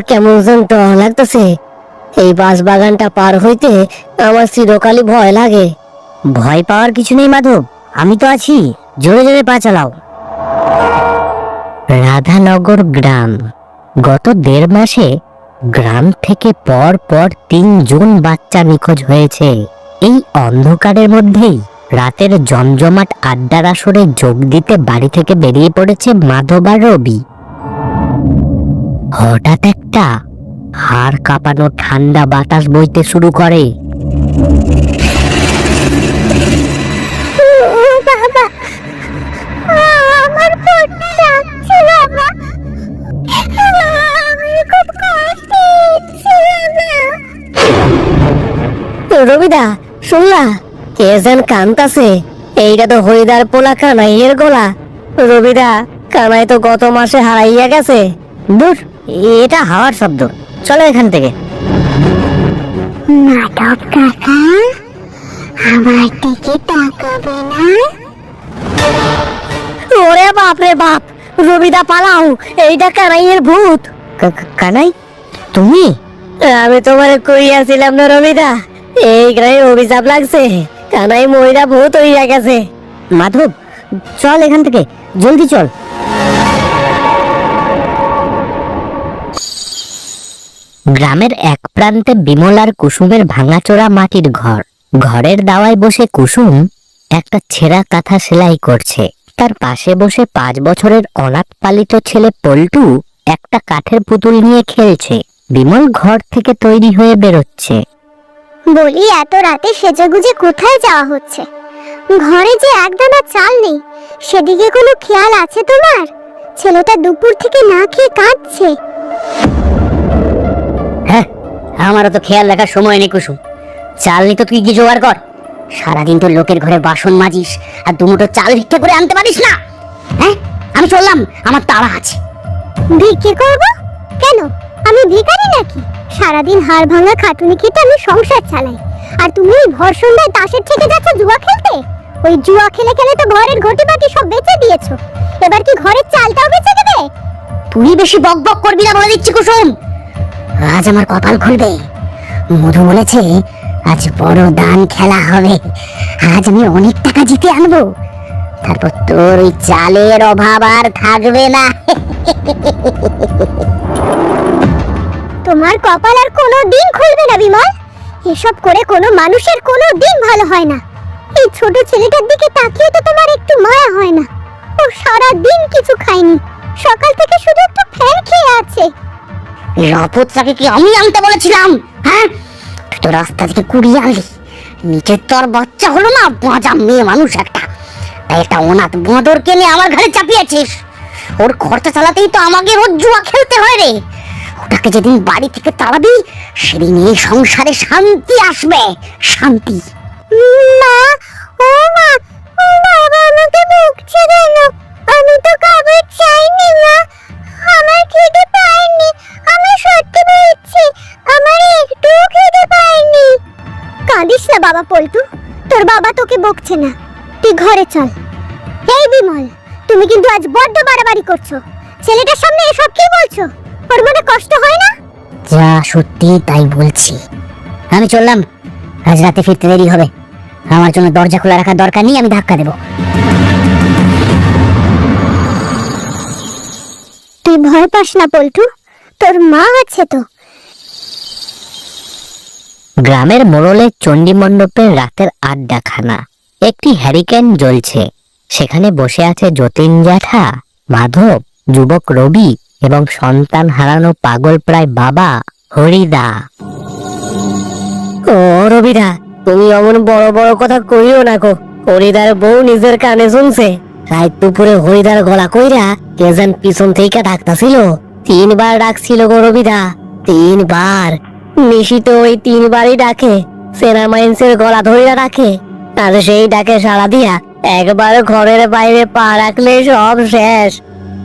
আমার কেমন যেন ডর লাগতেছে। এই বাঁশ বাগানটা পার হইতে আমার চিরকালই ভয় লাগে। ভয় পাওয়ার কিছু নেই মাধব, আমি তো আছি, জোরে জোরে পা চালাও। রাধানগর গ্রাম। গত 1.5 মাসে গ্রাম থেকে পর পর 3 জন বাচ্চা নিখোঁজ হয়েছে। এই অন্ধকারের মধ্যেই রাতের জমজমাট আড্ডার আসরে যোগ দিতে বাড়ি থেকে বেরিয়ে পড়েছে মাধব আর রবি। হঠাৎ একটা হাড় কাঁপানো ঠান্ডা বাতাস বইতে শুরু করে। বাবা, আমার পড়তে যাচ্ছে বাবা, আমি খুব কষ্ট হচ্ছে বাবা। রবিদা, শুনলা কে যেন কান্তাছে? এইটা তো হরিদার পোলা কানাইয়ের গলা। রবিদা, কানাই তো গত মাসে হারাইয়া গেছে। দূর, এটা হাওয়ার শব্দ, চলো এখান থেকে। মাধব কাকা, আমার দিকে তাকাবে না? ওরে বাপ রে বাপ, রবিদা পালাও, এইটা কানাইয়ের ভূত। কানাই, তুমি? আমি তোমার কইয়াছিলাম না রবিদা, এই গ্রামে অভিশাপ লাগছে, কানাই মহিলা ভূত হইয়া গেছে। মাধব, চল এখান থেকে, জলদি চল। গ্রামের এক প্রান্তে বিমল আর কুসুমের ভাঙাচোরা মাটির ঘর। ঘরের দাওয়ায় বসে কুসুম একটা ছেঁড়া কাঁথা সেলাই করছে। তার পাশে বসে 5 বছরের অনাথ পালিত ছেলে পল্টু একটা কাঠের পুতুল নিয়ে খেলছে। বিমল ঘর থেকে তৈরি হয়ে বেরোচ্ছে। বলি, এত রাতে সেজেগুজে কোথায় যাওয়া হচ্ছে? ঘরে যে একদানা চাল নেই, সেদিকে কোনো খেয়াল আছে তোমার? ছেলেটা দুপুর থেকে না খেয়ে কাঁদছে। হ্যাঁ, আমারও তো খেয়াল রাখার সময় নেই কুসুম। চাল নি তো তুই কি জোগাড় কর। সারাদিন তো লোকের ঘরে বাসন মাজিস, আর দুমুঠো চাল ভিক্ষা করে আনতে পারিস না। হ্যাঁ, আমি চললাম, আমার তাড়া আছে। ভিক্ষে করব? কেন, আমি ভিখারি নাকি? সারাদিন হাড় ভাঙা খাটুনি খেতে আমি সংসার চালাই, আর তুমি ওই ভর সন্ধ্যায় তাসের থেকে যাচ্ছ জুয়া খেলতে। ওই জুয়া খেলে খেলে তো ঘরের ঘটি বাটি সব বেচে দিয়েছো, এবার কি ঘরের চালটাও বেচে দেবে? তুই বেশি বক বক করবি না বলে দিচ্ছি কুসুম। আজ আমার কপাল খুলবে। মধু বলেছে আজ বড় দান খেলা হবে। আজ আমি অনেক টাকা জিতে আনবো, তারপর তোর ওই চালের অভাব আর থাকবে না। তোমার কপাল আর কোনো দিন খুলবে না বিমল। এসব করে কোনো মানুষের কোনো দিন ভালো হয় না। এই ছোট ছেলেটার দিকে তাকিয়ে তো তোমার একটু মায়া হয় না? ও সারা দিন কিছু খায়নি, সকাল থেকে শুধু একটু ফ্যান খেয়ে আছে। রপতটাকে কি আমি আনতে বলেছিলাম? হ্যাঁ, তুই তো রাস্তা থেকে কুড়িয়ে আনলি। নিচের তোর বাচ্চা হলো না, বাঁচা মেয়ে মানুষ একটা, তাই একটা অনাথ বাঁদরকে নিয়ে আমার ঘরে চাপিয়েছিস। ওর খরচা চালাতেই তো আমাকে রোজ জুয়া খেলতে হয় রে। ওটাকে যেদিন বাড়ি থেকে তাড়াবি, সেদিন এই সংসারে শান্তি আসবে, শান্তি। মা, ও মা, বাবা আমাকে বকছে কেন? আমি তো খাবার চাইনি মা, আমার খেতে পাইনি। আমি সত্যি বলছি, আমার একটুও খেতে পাইনি। কাঁদিস না বাবা পল্টু, তোর বাবা তোকে বকছে না, তুই ঘরে চল। এই বিমল, তুমি কিন্তু আজ বড্ড বাড়াবাড়ি করছো। ছেলেটার সামনে এসব কি বলছো? ওর মনে কষ্ট হয় না? যা সত্যি তাই বলছি। আমি চললাম, আজ রাতে ফিরতে দেরি হবে। আমার জন্য দরজা খোলা রাখার দরকার নেই, আমি ধাক্কা দেবো। তুই ভয় পাস না পল্টু, তোর মা আছে তো। গ্রামের মোড়লের চণ্ডী মণ্ডপের রাতের আড্ডাখানা। একটি হ্যারিকেন জ্বলছে। সেখানে বসে আছে যতীন জ্যাঠা, মাধব, যুবক রবি এবং সন্তান হারানো পাগল প্রায় বাবা হরিদা। ও রবিদা, তুমি অমন বড় বড় কথা কইও না গো। হরিদার বউ নিজের কানে শুনছে। রাত দুপুরে হরিদার গলা কইরা কে যেন পিছন থেকে ডাকতাছিল। 3 বার ডাকছিল গো রবিদা, 3 বার। নিশি তো ওই 3 বারই ডাকে, সেনা মাইন্সের গলা ধইরা ডাকে। আর সেই ডাকে সাড়া দিয়া একবার ঘরের বাইরে পা রাখলে সব শেষ।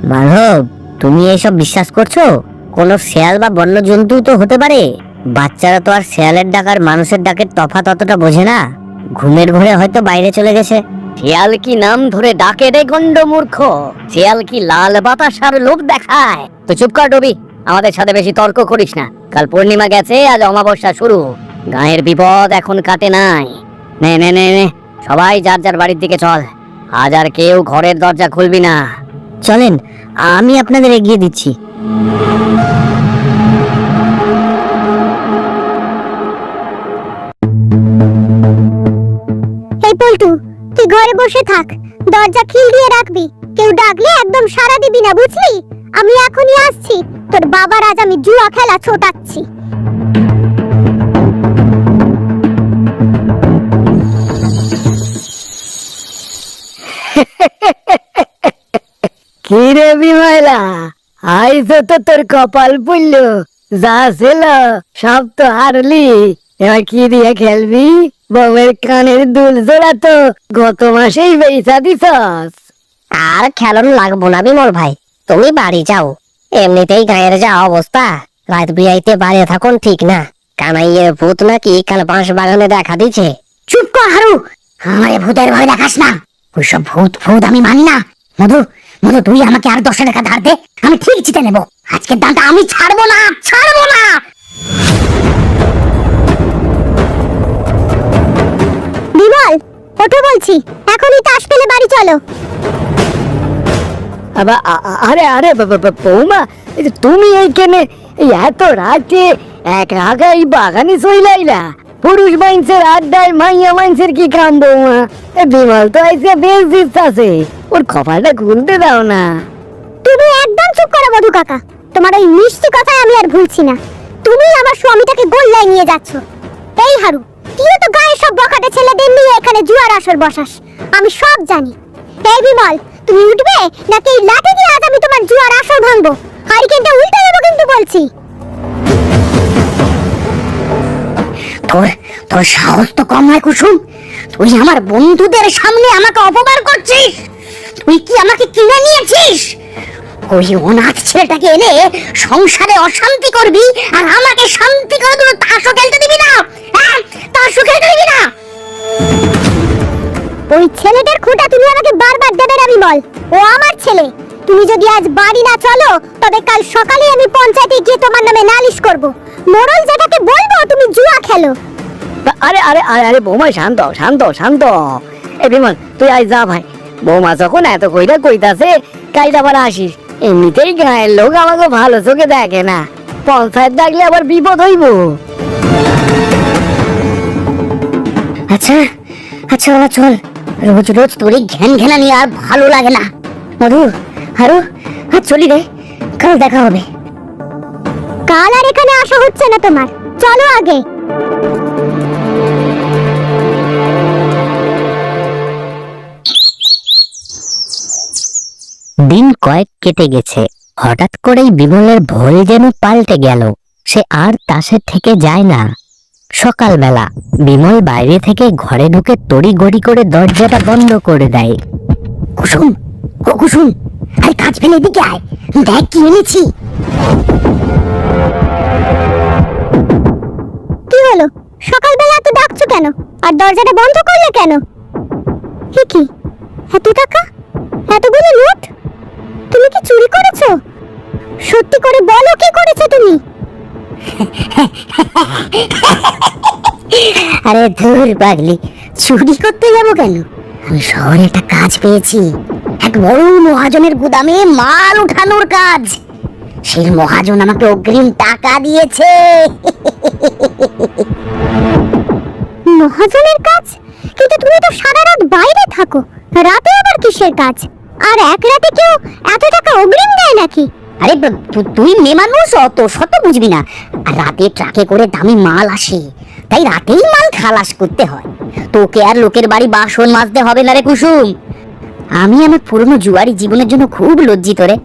মাধব, তুমি এইসব বিশ্বাস করছো? কোন শেয়াল বা বন্য জন্তু তো হতে পারে। বাচ্চারা তো আর শেয়ালের ডাক আর মানুষের ডাকের তফাৎ অতটা বোঝে না। ঘুমের ঘরে হয়তো বাইরে চলে গেছে। শিয়াল কি নাম ধরে ডাকে রে গন্ড মূর্খ? শিয়াল কি লাল বাতাসার লোভ দেখায়? তো চুপ কর রবি, আমাদের সাথে বেশি তর্ক করিস না। কাল পূর্ণিমা গেছে, আজ অমাবস্যা শুরু। গায়ের বিপদ এখন কাটে নাই। নে নে নে নে, সবাই যার যার বাড়ির দিকে চল। আজ আর কেউ ঘরের দরজা খুলবি না। চলেন, আমি আপনাদের এগিয়ে দিচ্ছি। এই পল্টু, তুই ঘরে বসে থাক, দরজা খিল দিয়ে রাখবি। কেউ ডাকলে একদম সাড়া দিবি না, বুঝলি? আমি এখনই আসছি। তোর বাবার আজ আমি জুয়া খেলা ছোটাচ্ছি। কি রে বিমলা, আইজ তো তোর কপাল পুড়লো। যা ছিল সব তো হারলি। এবার কি দিয়ে খেলবি? বউয়ের কানের দুল জোড়া তো গত মাসেই বেচা দিছস। আর খেলন লাগবো না বিমল ভাই, তুমি বাড়ি যাও। এমনিতেই গায়ের যা অবস্থা, রাত বিয়াইতে বাড়ি থাকুন ঠিক না। কানাইয়ের ভূত নাকি কাল বাঁশ বাগানে দেখা দিচ্ছে। চুপ কর হারু, আমারে ভূতের ভয় দেখাস না। ওইসব ভূত ভূত আমি মানি না। মধু, মধু, তুই আমাকে আর 10 টাকা ধার দে, আমি ঠিক জিতে নেব। আজকের দানটা আমি ছাড়বো না, ছাড়বো না। বিমল, ওঠো বলছি, এখনই তাস ফেলে বাড়ি চলো। আরে আরে বৌমা, তুমি এইখানে এত রাতে একা একা এই বাগানে চইলাইলা? পুরুষ মাইন্সের আড্ডায় মাইয়া মাইন্সের কি কাম বৌমা? বিমল তো আজকে বেশ দিচ্ছে, ওর কপালটা খুলতে দাও না। তুমি একদম চুপ করো মধু কাকা, তোমার ওই মিষ্টি কথায় আমি আর ভুলছি না। তুমি আমার স্বামীটাকে গোল্লায় নিয়ে যাচ্ছ। এই হারু, তুই তো গায়ে সব বখাটে ছেলেদের নিয়ে এখানে জুয়ার আসর বসাস, আমি সব জানি। এই বিমল, তুমি উঠবে নাকি এই লাঠি দিয়ে আজ আমি তোমার জুয়ার আসর ভাঙবো? হারিকেনটা উল্টে দেবো কিন্তু বলছি। তোর তোর সাহস তো কম নয় কুসুম। তুই আমার বন্ধুদের সামনে আমাকে অপমান করছিস। তুই কি আমাকে কিনে নিয়েছিস? ওই অনাথ ছেলেটাকে এনে সংসারে অশান্তি করবি আর আমাকে শান্তি করে তুই তাসও খেলতে দিবি না? হ্যাঁ, তাসও খেলতে দিবি না? ওই ছেলেটার খোঁটা তুমি আমাকে বারবার দেবে না বিমল, ও আমার ছেলে। তুমি যদি আজ বাড়ি না চলো, তবে কাল সকালে আমি পঞ্চায়েতে গিয়ে তোমার নামে নালিশ করব। মোড়ল যেটাকে বলবো তুমি জুয়া খেলো। আরে আরে আরে আরে বৌমা, শান্ত শান্ত শান্ত। এ বিমল, তুই আজ যা ভাই। বৌমা যখন এত কইরা কইতাছে, কাইটা আবার আসিস। এমনিতেই গায়ের লোক আমাকে ভালো চোখে দেখে না, পঞ্চায়েত ডাকলে আবার বিপদ হইব। আচ্ছা আচ্ছা বাবা, চল। রোজ রোজ তোর এই ঘ্যান ঘ্যানা নিয়ে আর ভালো লাগে না। মধু, হারু, আর চলি রে, কাল দেখা হবে। কাল আর এখানে আসা হচ্ছে না তোমার, চলো আগে। দিন কয়েক কেটে গেছে। হঠাৎ করেই বিমলের ভয় যেন পাল্টে গেল। সে আর তাসের থেকে যায় না। সকালবেলা বিমল বাইরে থেকে ঘরে ঢুকে তড়িঘড়ি করে দরজাটা বন্ধ করে দেয়। কুসুম, ও কুসুম, আরে কাজ ফেলে এদিকে আয়, দেখ কি এনেছি। কি হলো? সকালবেলা এত ডাকছো কেন? আর দরজাটা বন্ধ করলে কেন? কি এত টাকা, এতগুলো নোট? তুমি কি চুরি করেছো? সত্যি করে বলো, কি করেছো তুমি? আরে ধুর পাগলি, চুরি করতে যাবো কেন? আমি শহরে একটা কাজ পেয়েছি, এক বড় মহাজনের গুদামে মাল উঠানোর কাজ। সেই মহাজন আমাকে অগ্রিম টাকা দিয়েছে। মহাজনের কাজ? কিন্তু তুমি তো সারা রাত বাইরে থাকো, রাতে আবার কিসের কাজ? আর এক রাতে কেউ এত টাকা অগ্রিম দেয় নাকি? আরে তুই মেয়ে মানুষ, অত শত বুঝবি না। আর রাতে ট্রাকে করে দামি মাল আসে, তাই রাতেই মাল খালাস করতে হয়। তোকে আর লোকের বাড়ি বাসন মাজতে হবে না রে কুসুম। আমি আমার পুরনো জুয়ারি জীবনের জন্য খুব লজ্জিত রে।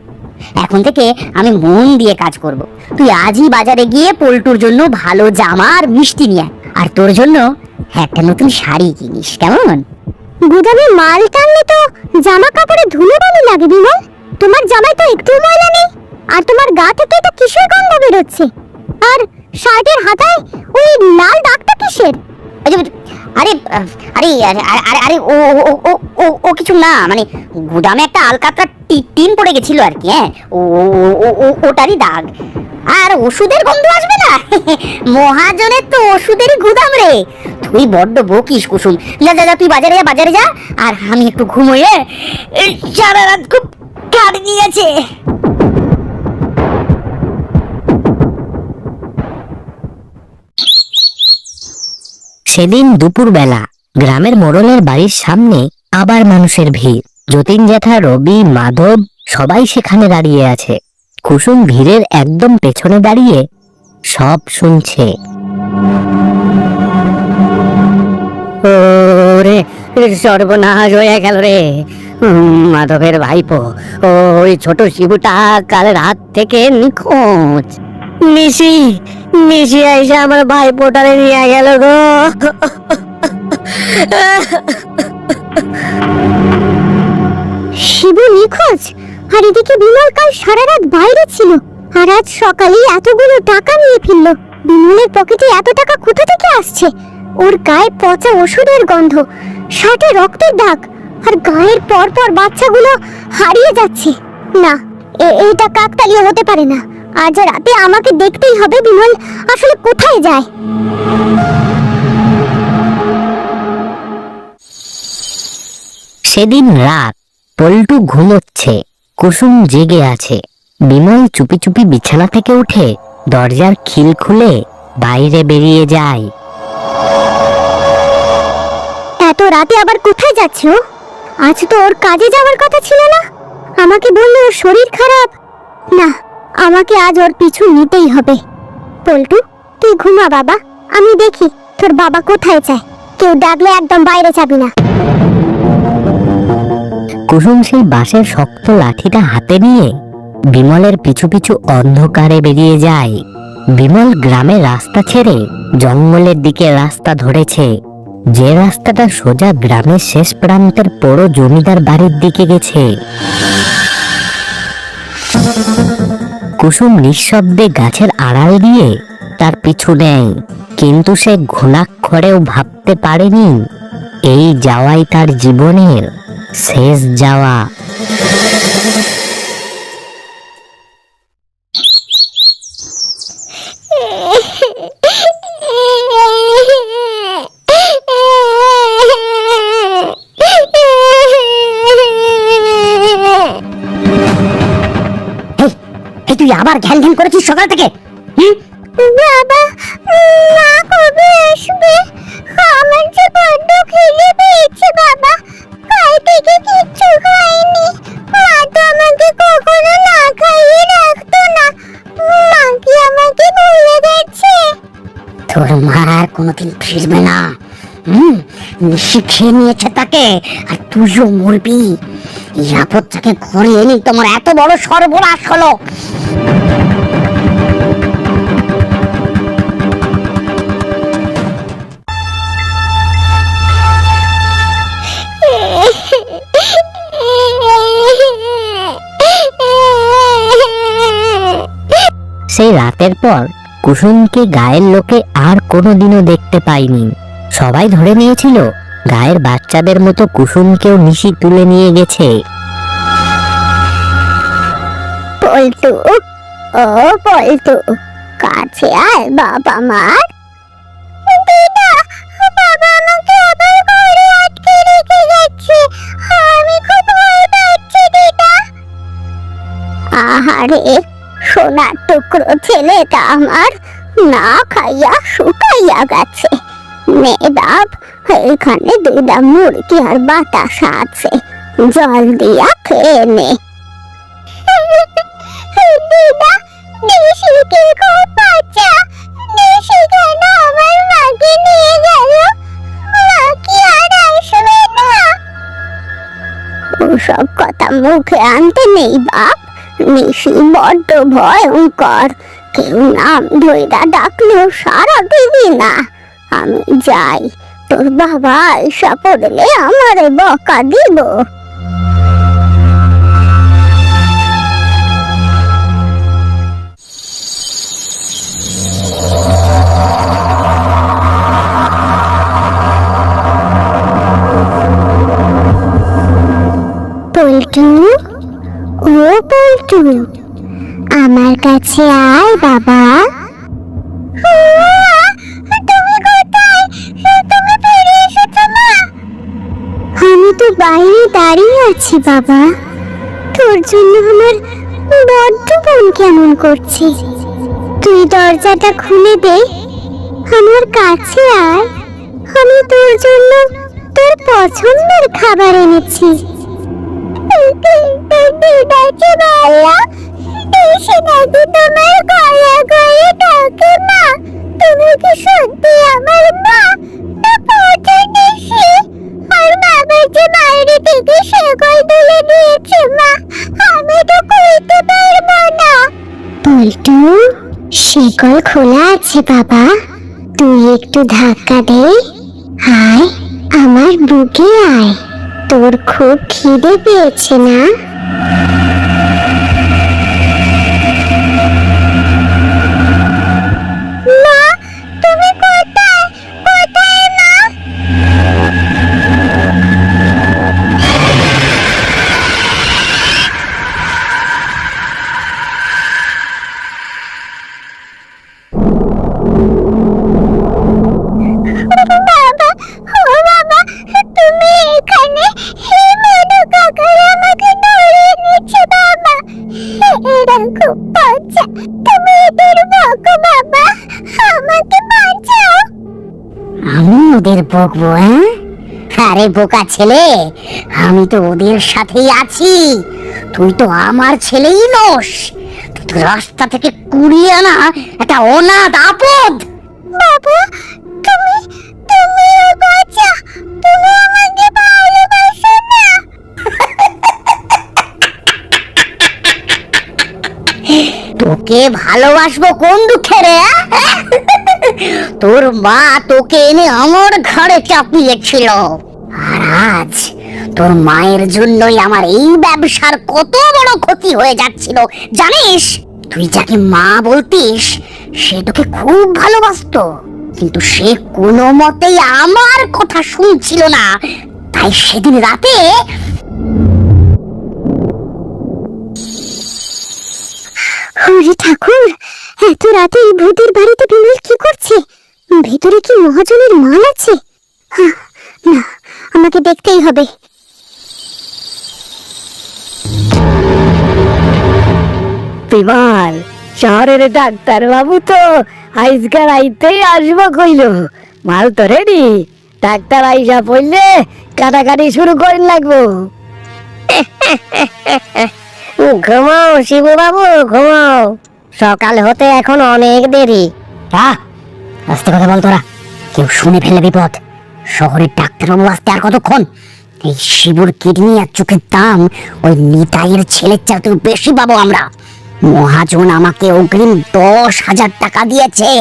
এখন থেকে আমি মন দিয়ে কাজ করব। তুই আজই বাজারে গিয়ে পল্টুর জন্য ভালো জামা আর মিষ্টি নিয়ে আয়, আর তোর জন্য একটা নতুন শাড়ি কিনিস, কেমন? গুদামে মাল টানলে তো জামা কাপড়ে ধুলোবালি লাগে বিমল। তোমার জামায় তো একটু ময়লা নেই, আর তোমার গা থেকে তো কিসের গন্ধ বেরোচ্ছে? আর শার্টের হাতায় ওই লাল দাগটা কিসের? আরে আরে আরে আরে আরে আরে ও ও ও ও ও কিছু না, মানে গুদামে একটা আলকাতরা টিন পড়ে গেছিল আর কি। হ্যাঁ, ওটারই দাগ। আর ওষুধের গন্ধ আসবে না? মহাজনের তো ওষুধেরই গুদাম রে। তুই বড্ড বকিস কুসুম। যা যা যা, তুই বাজারে যা, আর আমি একটু ঘুমোই। সারা রাত খুব কাট গিয়েছে। সেদিন দুপুরবেলা গ্রামের মোড়লের বাড়ির সামনে আবার মানুষের ভিড়। যতীন জ্যাঠা, রবি, মাধব সবাই সেখানে দাঁড়িয়ে আছে। কুসুম ভিড়ের একদম পেছনে দাঁড়িয়ে সব শুনছে। ওরে, সর্বনাশ হয়ে গেল রে। মাধবের ভাইপো, ওই ছোট শিবুটা কাল রাত থেকে নিখোঁজ। নিশি নিশি আইসা আমার ভাইপোটারে নিয়ে গেল গো। শিবু নিখোঁজ, আর এদিকে বিমল কাল সারা রাত বাইরে ছিল, আর আজ সকালে এতগুলো টাকা নিয়ে ফিরল। বিমলের পকেটে এত টাকা কোথা থেকে আসছে? ওর গায়ে পচা ওষুধের গন্ধ, শার্টে রক্তের দাগ, আর গায়ের পর পর বাচ্চাগুলো হারিয়ে যাচ্ছে। না, এটা কাকতালীয় হতে পারে না। আজ রাতে আমাকে দেখতেই হবে বিমল আসলে কোথায় যায়। সেদিন রাত, পল্টু ঘুমোচ্ছে, কুসুম জেগে আছে। বিমল চুপি চুপি বিছানা থেকে উঠে দরজার খিল খুলে বাইরে বেরিয়ে যায়। এত রাতে আবার কোথায় যাচ্ছে ও? আজ তো ওর কাজে যাওয়ার কথা ছিল না। আমাকে বললো ওর শরীর খারাপ। না, আমাকে আজ ওর পিছু নিতেই হবে। পল্টু, তুই ঘুমা বাবা, আমি দেখি তোর বাবা কোথায় যায়। কেউ ডাকলে একদম বাইরে যাবি না। কুসুম সেই বাঁশের শক্ত লাঠিটা হাতে নিয়ে বিমলের পিছু পিছু অন্ধকারে বেরিয়ে যায়। বিমল গ্রামের রাস্তা ছেড়ে জঙ্গলের দিকে রাস্তা ধরেছে, যে রাস্তাটা সোজা গ্রামের শেষ প্রান্তের বড় জমিদার বাড়ির দিকে গেছে। কুসুম নিঃশব্দে গাছের আড়াল দিয়ে তার পিছু নেয়, কিন্তু সে ঘুণাক্ষরেও ভাবতে পারেনি এই যাওয়াই তার জীবনের শেষ যাওয়া। তুই আবার ঘ্যান ঘ্যান করেছিস সকাল থেকে? বাবা, মা কবে আসবে? আমার যে বড্ড খিদে পেয়েছে বাবা। কাল থেকে কিচ্ছু খাইনি। মা তো আমাকে কখনো না খাইয়ে রাখতো না। মা কি আমাকে ভুলে গেছে? তোর মা আর কোনোদিন ফিরবে না। নিশি খেয়ে নিয়েছে তাকে, আর তুইও মরবি। এই আপদটাকে ঘরে এনে তোমার এত বড় সর্বনাশ হলো। সেই রাতের পর কুসুমকে গায়ের লোকে আর কোনোদিনও দেখতে পায়নি। সবাই ধরে নিয়েছিল গায়ের বাচ্চাদের মতো কুসুমকেও নিশি তুলে নিয়ে গেছে। পল্টু, ও পল্টু, কাছে আয় বাবা মার। দিদা, বাবা আমাকে আবার ঘরে আটকে রেখে গেছে। আমি খুব ভয় পাচ্ছি দিদা। আহারে, সোনার টুকরো ছেলেটা আমার না খাইয়া শুকাইয়া গেছে। নে বাপ, এখানে দিদা মুরগি আর বাতাসা আছে, জল দিয়া খেয়ে নে। দিদা, নিশিকে খুব বাঁচা। নিশি কেন আমার মাকে নিয়ে গেল? মা কি আর আসবে না? ওসব কথা মুখে আনতে নেই বাপ। নিশি বড্ড ভয়ঙ্কর, কেউ নাম ধইরা ডাকলেও সাড়া দিবি না। আমি যাই, তোর বাবা এসা পড়লে আমারে বকা দিব। পল্টু, ও পল্টু, আমার কাছে আয় বাবা। তুমি কোথায়? তুমি ফিরে এসেছো না? আমি তো বাইরে দাঁড়িয়ে আছি বাবা, তোর জন্য আমার বড্ড মন কেমন করছে। তুই দরজাটা খুলে দে, আমার কাছে আয়, আমি তোর জন্য তোর পছন্দের খাবার এনেছি। ঠিক আছে ভাইয়া, এসে নাকি তোমার গলা করে ডাকে মা? তুমি কি সত্যি আমার মা, না পছন্দ সে? আর বাবা যে বাইরে থেকে সেগল তুলে দিয়েছে মা, আমি তো কইতে পারবো না। পল্টু, শিকল খোলা আছে বাবা, তুই একটু ধাক্কা দে, আয় আমার বুকে আয়। তোর খুব খিদে পেয়েছে না? মা, তুমি কোথায়? কোথায় মা? বাবা, ও বাবা, তুমি এখানে? এই মেনু কাকারা আমাকে ধরিয়ে নিচ্ছে বাবা, এরা খুব পচা, তুমি এদের বকো বাবা, আমাকে বাঁচাও। আমি ওদের বকবো? হ্যাঁ, আরে বোকা ছেলে, আমি তো ওদের সাথেই আছি। তুই তো আমার ছেলেই নস, তুই তো রাস্তা থেকে কুড়িয়ে আনা একটা অনাথ আপদ। বাবা, তুমি তুমিও বাঁচা, তুমি আমাকে ভালোবাসো না? তোকে ভালোবাসবো কোন দুঃখে রে? তোর মা তোকে এনে আমার ঘরে চাপিয়েছিল, আর আজ তোর মায়ের জন্যই আমার এই ব্যবসার কত বড় ক্ষতি হয়ে যাচ্ছিল জানিস? তুই যাকে মা বলতিস সে তোকে খুব ভালোবাসতো, কিন্তু সে কোনো মতেই আমার কথা শুনছিল না। তাই সেদিন রাতে হরি ঠাকুর, এত রাতে এই ভূতের বাড়িতে বিমল কি করছে? ভেতরে কি মহাজনের মাল আছে? না, আমাকে দেখতেই হবে। বিমল, শহরের ডাক্তার বাবু তো আজকাল আইতেই আসবো কইল। মাল তো রেডি, ডাক্তার আইসা পড়লে কাটাকাটি শুরু করে লাগবো। ঘুমাও শিবু বাবু, ঘুমাও, সকাল হতে এখন অনেক দেরি। আস্তে কথা বল তোরা, কেউ শুনে ফেলে বিপদ। শহরের ডাক্তারবাবু আসতে আর কতক্ষণ? এই শিবুর কিডনি আর চোখের দাম ওই নিতাইয়ের ছেলের চাইতেও বেশি পাবো আমরা। মহাজন আমাকে অগ্রিম 10,000 টাকা দিয়েছে,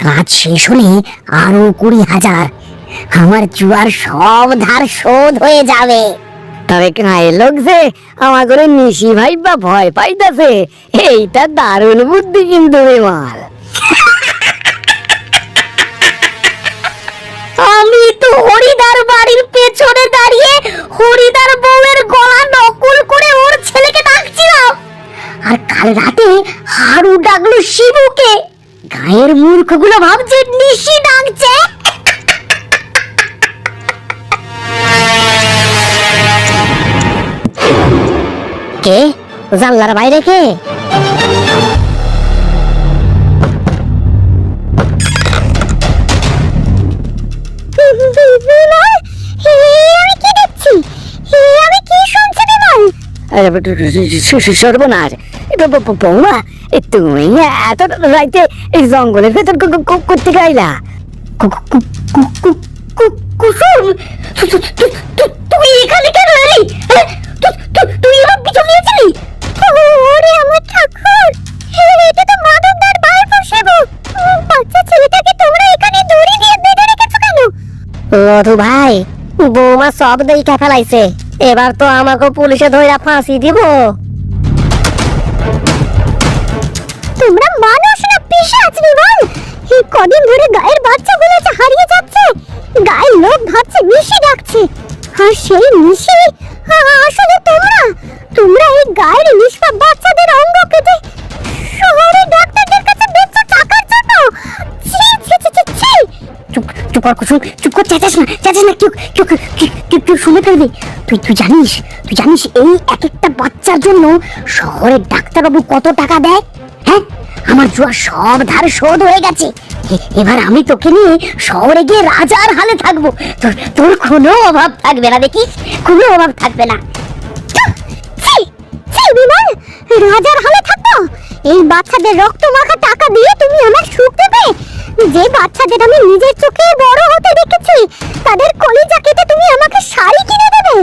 কাজ শেষ হলে আরো 20,000। আমার জুয়ার সব ধার শোধ হয়ে যাবে। তবে গায়ে লোক যে আমার করে নিশি ভাই বা ভয় পাইতাছে, এইটা দারুণ বুদ্ধি কিন্তু বিমল। আমি তো হরিদার বাড়ির পেছনে দাঁড়িয়ে হরিদার বউয়ের গলা নকল করে ওর ছেলেকে ডাকছিলাম, আর কাল রাতে হাড়ু ডাকলো শিবুকে। গায়ের মূর্খগুলো ভাবছে নিশি ডাকছে। কে জানলার বাইরে কে? আমি কি দেখছি? আমি কি শুনছি বিমল? সর্বনাশ, বৌমা, তুমি এত রাইতে এই জঙ্গলের ভেতর করতে গাইলা? কুসুম, তুই এখানে কেন এলি? তুই আমার পিছনে নিয়েছিলি? ওরে আমার ঠাকুর, এটা তো মাধবদার ভাইয়ের শিবু। বাচ্চা ছেলেটাকে তোমরা এখানে দড়ি দিয়ে বেঁধে রেখেছো কেন? মধু ভাই, বৌমা সব দেখা ফেলাইছে, এবার তো আমাকে পুলিশে ধইরা ফাঁসি দিব। তোমরা মানুষ না পিশাচ বিমল? এই কদিন ধরে গায়ের বাচ্চাগুলো যে হারিয়ে যাচ্ছে, গায়ের লোক ভাবছে নিশি ডাকছে, আর সেই নিশি আসলে তোমরা। একটু পর কুসুম, চুপ কর, চেঁচাস না, কেউ কেউ কেউ কেউ কেউ শুনে ফেলবে। তুই জানিস এই এক একটা বাচ্চার জন্য শহরের ডাক্তারবাবু কত টাকা দেয়? হ্যাঁ, আমার জুয়া সব ধার শোধ হয়ে গেছে। এবার আমি তোকে নিয়ে শহরে গিয়ে রাজার হালে থাকবো। তোর কোনো অভাব থাকবে না, দেখিস, কোনো অভাব থাকবে না। বিমল, রাজার হালে থাকবো? এই বাচ্চাদের রক্ত মাখা টাকা দিয়ে তুমি আমার সুখ দেবে? যে বাচ্চাদের আমি নিজের চোখে বড় হতে দেখেছি, তাদের কলিজা কেটে তুমি আমাকে শাড়ি কিনে দেবে?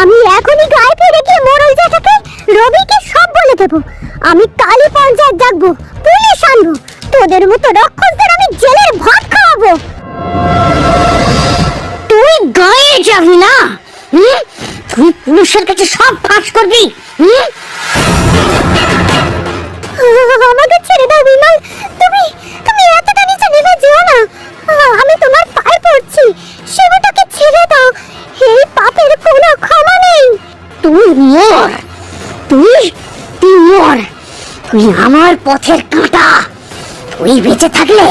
আমি এখনই গায়ে ফিরে গিয়ে মোড়ল জ্যাঠাকে, রবিকে সব বলে দেবো। আমি কালী পঞ্চায়েত ডাকবো, পুলিশ আনবো, তোদের মতো রাক্ষসদের আমি জেলের ভাত খাওয়াবো। তুই গায়ে যাবি না? তুই পুলিশের কাছে সব ফাঁস করবি? আমাকে ছেড়ে দাও বিমল, তুমি তুমি এতটা নিচে নেমে যেও না। আমি তোমার পায়ে পড়ছি, সেবাটাকে ছেড়ে দাও। এই পাপের কোনো ক্ষমা নেই। তুই মর, তুই মর, তুই আমার পথের কাঁটা। তুই বেঁচে থাকলে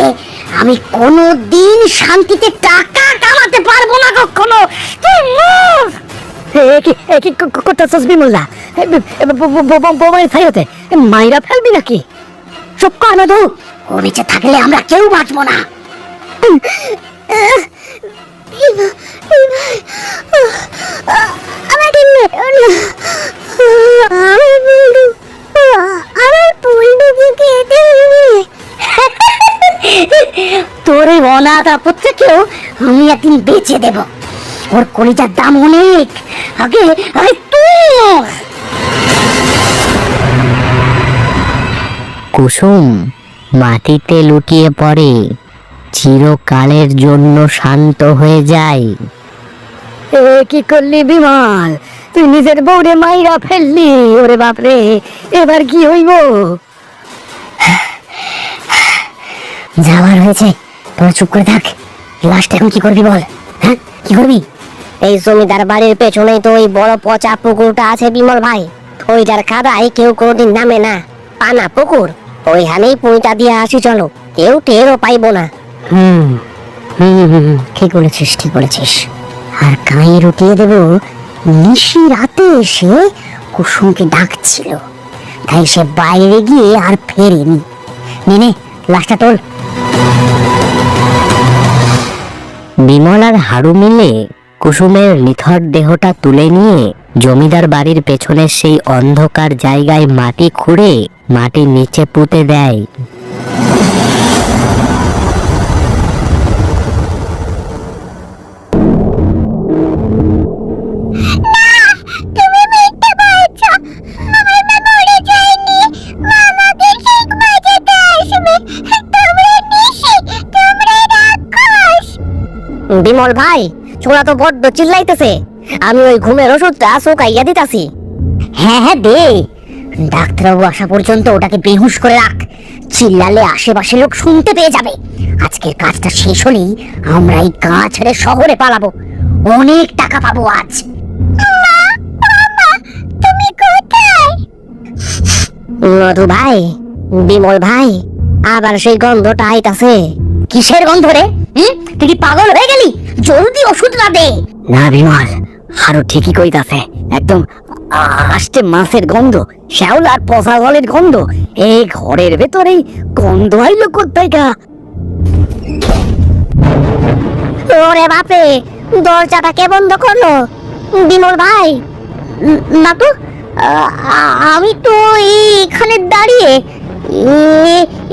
আমি কোনো দিন শান্তিতে টাকা কামাতে পারবো না কখনো। তুই মর। কি করতেছস বিমলদা? বোমায় ছাইতে মাইরা ফেলবি নাকি? চুপ কর মধু, ও বেঁচে থাকলে আমরা কেউ বাঁচবো না। তোর এই অনাথ আপত্তিকেও আমি একদিন বেচে দেব। ওর কলিজার দাম অনেক। আগে তুই মর। কুসুম মাটিতে লুটিয়ে পড়ে, চিরকালের জন্য শান্ত হয়ে যায়। কি করলি বিমল? তুই নিজের বউরে মাইরা ফেললি। ওরে বাপরে, এবার কি হইব? যাওয়ার হয়েছে, তোরা চুপ করে থাক। লাস্ট এখন কি করবি বল? হ্যাঁ, কি করবি? এই জমিদার বাড়ির পেছনেই তো ওই বড় পচা পুকুরটা আছে বিমল ভাই। ওইটার কাদায় কেউ কোনোদিন নামে না, পানা পুকুর। ওইখানেই পুঁইটা দিয়ে আসি, চলো, কেউ টেরও পাইবো না। ঠিক বলেছিস। আর গায়ে রুটিয়ে দেব, নিশি রাতে এসে কুসুমকে ডাকছিল, তাই সে বাইরে গিয়ে আর ফেরেনি। নে লাশটা তোল। বিমল আর হারু মিলে কুসুমের নিথর দেহটা তুলে নিয়ে জমিদার বাড়ির পেছনের সেই অন্ধকার জায়গায় মাটি খুঁড়ে মাটির নিচে পুঁতে দেয়। বিমল ভাই, ছোড়া তো বড্ড চিল্লাইতেছে। আমি ওই ঘুমের ওষুধটা শুকাইয়া দিতাছি। হ্যাঁ দে, ডাক্তারবাবু আসা পর্যন্ত ওটাকে বেহুশ করে রাখ। চিল্লালে আশেপাশে লোক শুনতে পেয়ে যাবে। আজকের কাজটা শেষ হলেই আমরা এই গাঁ ছেড়ে শহরে পালাবো। অনেক টাকা পাবো আজ। তুমি কোথায়? মধু ভাই, বিমল ভাই, আবার সেই গন্ধটা আইতাছে। কিসের গন্ধ রে? তুই কি পাগল হয়ে গেলি? জলদি ওষুধটা দে। না বিমল, আরো ঠিকই কইতাছে। একদম আষ্টে মাছের গন্ধ, শ্যাওলার পচা জলের গন্ধ। এই ঘরের ভেতরেই গন্ধ আইলো কোথায়? ওরে বাপে, দরজাটা কে বন্ধ করলো? বিমল ভাই। না তো, আমি তো এখানে দাঁড়িয়ে।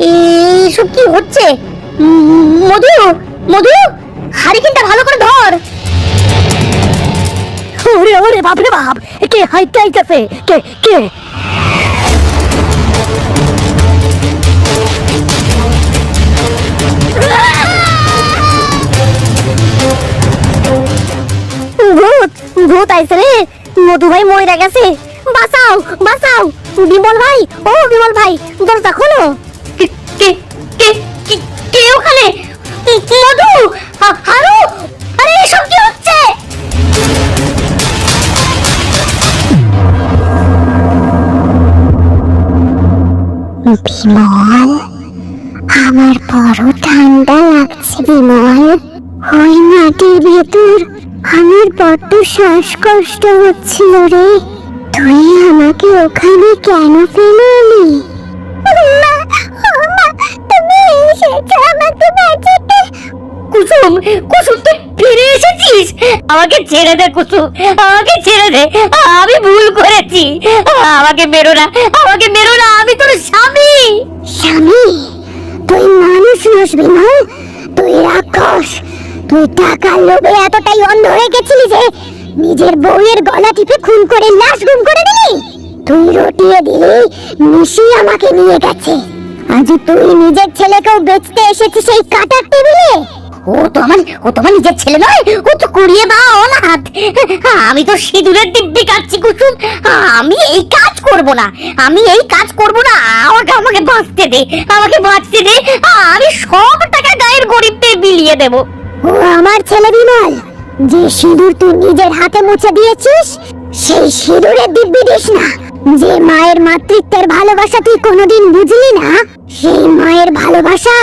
এইসব কি হচ্ছে? মধু, হারিকেনটা ভালো করে ধর। ওরে বাপরে বাপ, কে হাইতে আইতাছে? কে? ভূত আইছে রে। মধু ভাই মরে গেছে। বাঁচাও বিমল ভাই। ও বিমল ভাই, দরজা খোলো। কে ওখানে? মধু, হারু, আরে এসব কি হচ্ছে? বিমল, আমার বড় ঠান্ডা লাগছে বিমল। ওই মাটির ভেতর আমার বড্ড শ্বাসকষ্ট হচ্ছিল রে। তুই আমাকে ওখানে কেন ফেলে এলি? মা, ও মা, তুমি এসেছো আমাকে বাঁচাতে। কুসুম, কুসুম তুই ফিরে এসেছিস? আমাকে ছেড়ে দে কুসুম, আমাকে ছেড়ে দে, আমি ভুল করেছি। আমাকে মেরো না, আমাকে মেরো না, আমি তোর স্বামী। স্বামী? তুই মানুষ নস বিমল, তুই রাক্ষস। তুই টাকার লোভে এতটাই অন্ধ হয়ে গেছিলি যে নিজের বউয়ের গলা টিপে খুন করে লাশ গুম করে দিলি। তুই রটিয়ে দিলি, নিশি আমাকে নিয়ে গেছে। আজ তুই নিজের ছেলেকেও বেচতে এসেছিস সেই কাটার টেবিলে। ও তো আমার নিজের ছেলে নয়, ও তো কুড়িয়ে বা অনাথ। আমি তো সিঁদুরের দিব্যি কাটছি কুসুম, আমি এই কাজ করব না, আমি এই কাজ করব না। আমাকে বাঁচতে দে, আমাকে বাঁচতে দে, আমি সব টাকা গায়ের গরিবদের বিলিয়ে দেব। ও আমার ছেলে বিমল, যে সিঁদুর তুই নিজের হাতে মুছে দিয়েছিস সেই সিঁদুরে দিব্যি দিস না। যে মায়ের মাতৃত্বের ভালোবাসা তুই কোনোদিন বুঝলি না, সেই মায়ের ভালোবাসা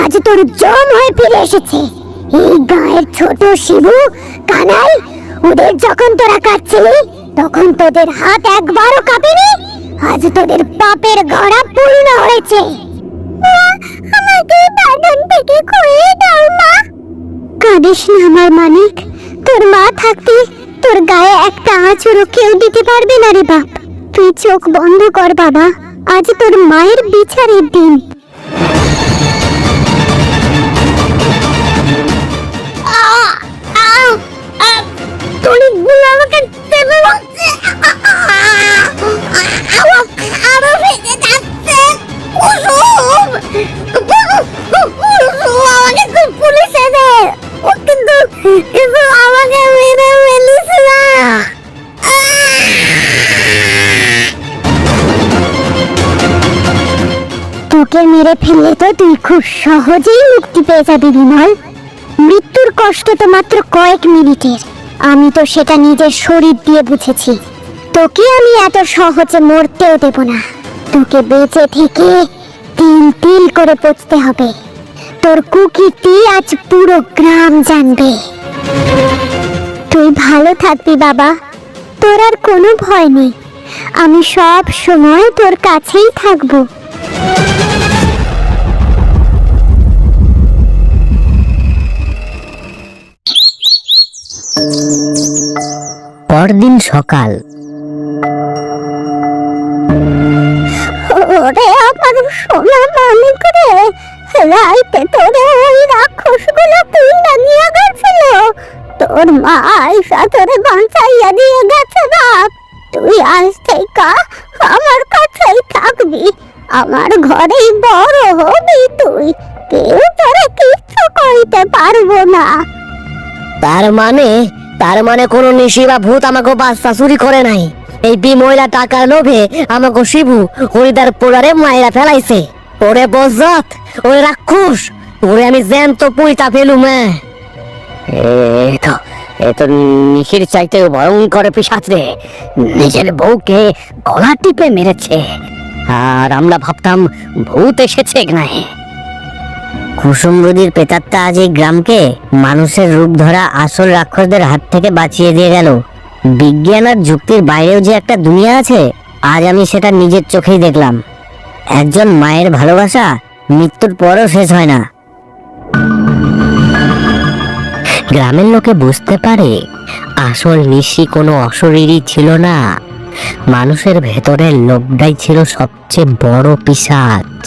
আজ তোর জম হয়ে ফিরে এসেছে। এই গায়ের ছোট শিবু, কানাই, ওদের যখন তোরা কাটছিলি তখন তোদের হাত একবারও কাঁপেনি। আজ তোদের পাপের গড়া পূর্ণ হয়েছে। আমাকে বাঁধন থেকে খুলে দাও মা। কাঁদিস না আমার মানিক, তোর মা থাকতে তোর গায়ে একটা আঁচড়ও কেউ দিতে পারবে না রে বাপ। তুই চোখ বন্ধ কর বাবা, আজ তোর মায়ের বিচারের দিন। তুলিগুলো আমাকে দেবে বলছে, আরো ভেঙে যাচ্ছে। কুসুম, আমাকে তো পুলিশে দে, ও কিন্তু আমাকে মেরে ফেলিস না। তোকে মেরে ফেললে তো তুই খুব সহজেই মুক্তি পেয়ে যাবি বিমল। মৃত্যুর কষ্ট তো মাত্র কয়েক মিনিটের, আমি তো সেটা নিজের শরীর দিয়ে বুঝেছি। তোকে আমি এত সহজে মরতেও দেব না। তোকে বেঁচে থেকে তিল তিল করে পচতে হবে। তোর কুকীর্তি আজ পুরো গ্রাম জানবে। তুই ভালো থাকবি বাবা, তোর আর কোনো ভয় নেই। আমি সব সময় তোর কাছেই থাকবো। পরদিন সকাল। ওরে আমার সোনা মানিক রে, রাইতে তোরে ওই রাক্ষসগুলো তুইলা নিয়ে গেছিল। তোর মা আয়সা তোরে বাঁচাইয়া দিয়ে গেছে বাপ। তুই আজ থেকে আমার কাছেই থাকবি, আমার ঘরেই বড় হবি তুই। কেউ তোরে কিচ্ছু করিতে পারবো না। তার মানে কোন নিশি বা ভূত আমাকে বাচ্চা চুরি করে নাই। এই বিময়লা টাকার লোভে আমাকে শিবু হরিদার পোড়ারে মায়েরা ফেলাইছে। ওরে বজ্জাত, ওরে রাক্ষস, ওরে আমি জ্যান্ত পুইতা ফেলুম। তো নিশির চাইতে ভয়ঙ্কর পিশাচ রে, নিজের বউকে গলা টিপে মেরেছে, আর আমরা ভাবতাম ভূত এসেছে গায়ে। কুসুম নদীর প্রেতাত্মা আজ এই গ্রামকে মানুষের রূপ ধরা আসল রাক্ষসদের হাত থেকে বাঁচিয়ে দিয়ে গেল। বিজ্ঞান আর যুক্তির বাইরেও যে একটা দুনিয়া আছে, আজ আমি সেটা নিজের চোখেই দেখলাম। একজন মায়ের ভালোবাসা মৃত্যুর পরও শেষ হয় না। গ্রামের লোকে বুঝতে পারে আসল নিশি কোনো অশরীরই ছিল না, মানুষের ভেতরের লোভটাই ছিল সবচেয়ে বড় পিশাচ।